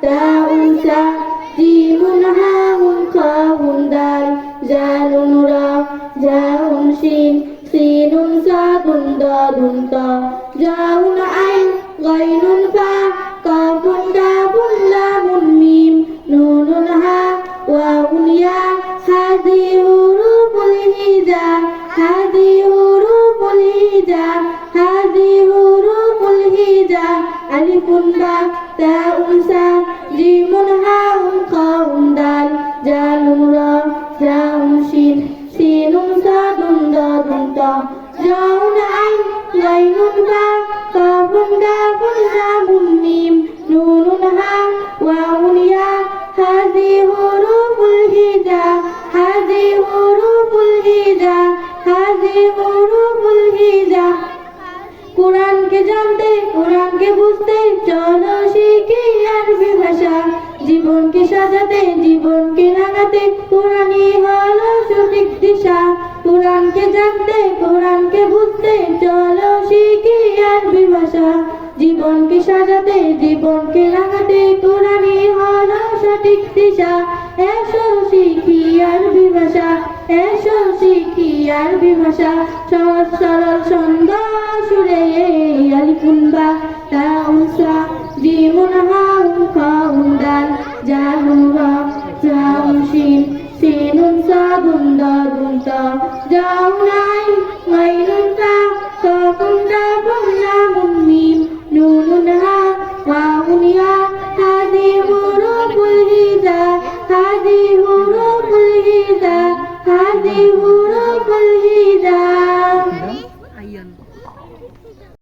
তাউন সা জিমুন হাউন খাউন দাল জালুন রা জাউন শিন সিনুন সাদুন দাদুন তা জাউন আইন গাইনুন ফা কাফুন কাফুন লামুন মিম নুনুন হা ওয়াউন ইয়া হাদি হুরুফুল হিজা হাদি হুরুফুল হিজা হাদি হুরুফুল হিজা আলিফুন বা তাউন সা জিমুন হাউন খাউন দাল জালুন রা জাউন শিন সিনুন সাদুন দাদুন তা জাউন আইন গাইনুন ফা কাফুন কাফুন লামুন মিম নুনুন হা ওয়াউন ইয়া হাদি হুরুফুল হিজা হাদি হুরুফুল হিজা হাদি হুরুফুল হিজা। কুরআনকে জানতে কুরআনকে বুঝতে চলো শিখি আরবি ভাষা জীবনকে সাজাতে জীবনকে রাঙাতে কুরআনই হলো সঠিক দিশা কুরআনকে জানতে কুরআনকে বুঝতে চলো শিখি আরবি ভাষা জীবনকে সাজাতে জীবনকে রাঙাতে কুরআনই হলো সঠিক দিশা এসো শিখি আরবি ভাষা এসো শিখি আরবি ভাষা সহজ সরল সুন্দর সুরে আলিফুন বা তাউন সা জিমুন হাউন খাউন দাল জালুন রা জাউন শিন সিনুন সাদুন দাদুন তা জাউন আইন গাইনুন ফা কাফুন কাফুন লামুন মিম নুনুন হা ওয়াউন ইয়া হাদি হুরুফুল হিজা হাদি হুরুফুল হিজা হাদি